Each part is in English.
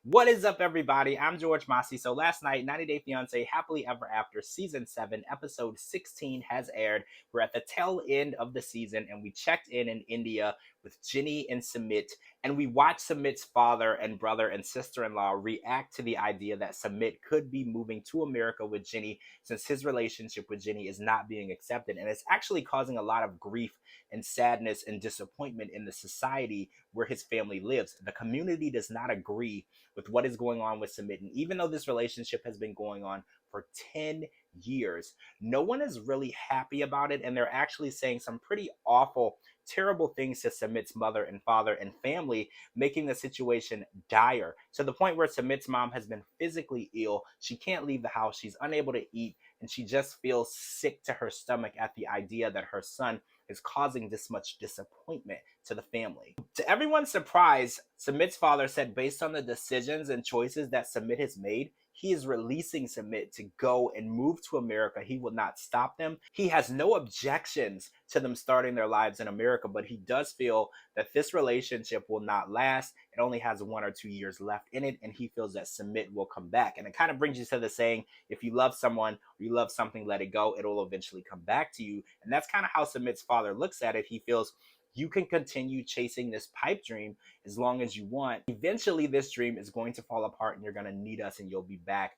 What is up, everybody? I'm George Massey. So last night, 90 Day Fiancé Happily Ever After Season 7, Episode 16 has aired. We're at the tail end of the season, and we checked in India with Ginny and Sumit, and we watched Sumit's father and brother and sister-in-law react to the idea that Sumit could be moving to America with Ginny since his relationship with Ginny is not being accepted, and it's actually causing a lot of grief and sadness and disappointment in the society where his family lives. The community does not agree with what is going on with Sumit. And even though this relationship has been going on for 10 years, no one is really happy about it. And they're actually saying some pretty awful, terrible things to Sumit's mother and father and family, making the situation dire to the point where Sumit's mom has been physically ill. She can't leave the house. She's unable to eat. And she just feels sick to her stomach at the idea that her son is causing this much disappointment to the family. To everyone's surprise, Sumit's father said based on the decisions and choices that Sumit has made, he is releasing Sumit to go and move to America. He will not stop them. He has no objections to them starting their lives in America, but he does feel that this relationship will not last. It only has 1 or 2 years left in it, and he feels that Sumit will come back. And it kind of brings you to the saying, if you love someone or you love something, let it go. It will eventually come back to you. And that's kind of how Sumit's father looks at it. He feels you can continue chasing this pipe dream as long as you want. Eventually, this dream is going to fall apart and you're going to need us and you'll be back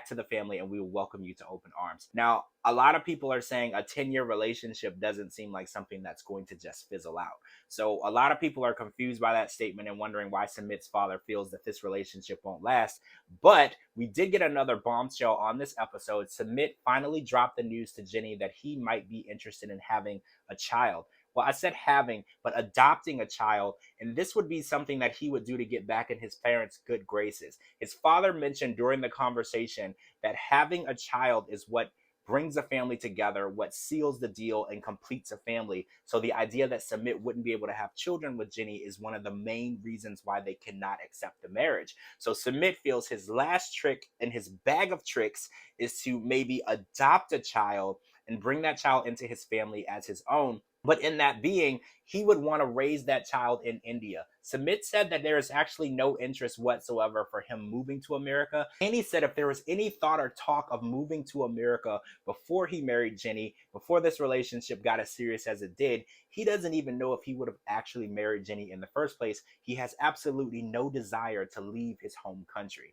to the family, and we will welcome you to open arms. Now, a lot of people are saying a 10-year relationship doesn't seem like something that's going to just fizzle out. So a lot of people are confused by that statement and wondering why Sumit's father feels that this relationship won't last. But we did get another bombshell on this episode. Sumit finally dropped the news to Ginny that he might be interested in having a child. Well, I said having, but adopting a child. And this would be something that he would do to get back in his parents' good graces. His father mentioned during the conversation that having a child is what brings a family together, what seals the deal and completes a family. So the idea that Sumit wouldn't be able to have children with Ginny is one of the main reasons why they cannot accept the marriage. So Sumit feels his last trick in his bag of tricks is to maybe adopt a child and bring that child into his family as his own. But in that being, he would want to raise that child in India. Sumit said that there is actually no interest whatsoever for him moving to America. And he said if there was any thought or talk of moving to America before he married Jenny, before this relationship got as serious as it did, he doesn't even know if he would have actually married Jenny in the first place. He has absolutely no desire to leave his home country.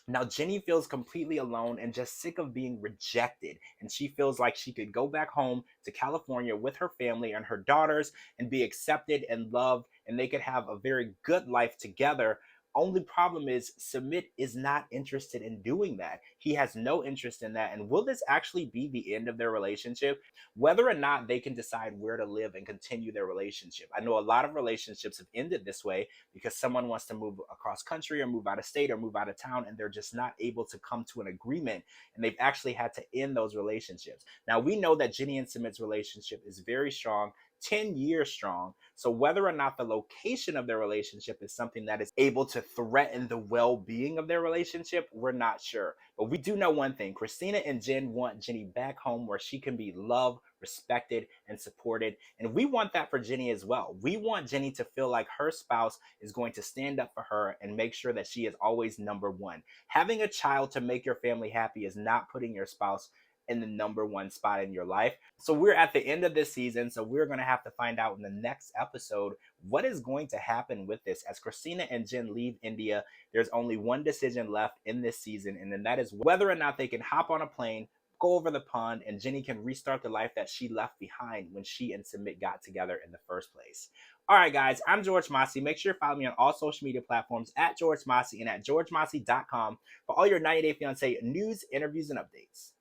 Now, Jenny feels completely alone and just sick of being rejected. And she feels like she could go back home to California with her family and her daughters and be accepted and loved, and they could have a very good life together. Only problem is Sumit is not interested in doing that. He has no interest in that. And will this actually be the end of their relationship? Whether or not they can decide where to live and continue their relationship. I know a lot of relationships have ended this way because someone wants to move across country or move out of state or move out of town, and they're just not able to come to an agreement, and they've actually had to end those relationships. Now, we know that Ginny and Sumit's relationship is very strong, 10 years strong. So whether or not the location of their relationship is something that is able to threaten the well-being of their relationship, we're not sure. But we do know one thing. Christina and Jen want Ginny back home where she can be loved, respected, and supported. And we want that for Ginny as well. We want Ginny to feel like her spouse is going to stand up for her and make sure that she is always number one. Having a child to make your family happy is not putting your spouse in the number one spot in your life. So we're at the end of this season, so we're going to have to find out in the next episode what is going to happen with this. As Christina and Jen leave India, there's only one decision left in this season, and then that is whether or not they can hop on a plane, go over the pond, and Jenny can restart the life that she left behind when she and Sumit got together in the first place. All right, guys, I'm George Massey. Make sure to follow me on all social media platforms at George Massey and at georgemassey.com for all your 90 Day Fiancé news, interviews, and updates.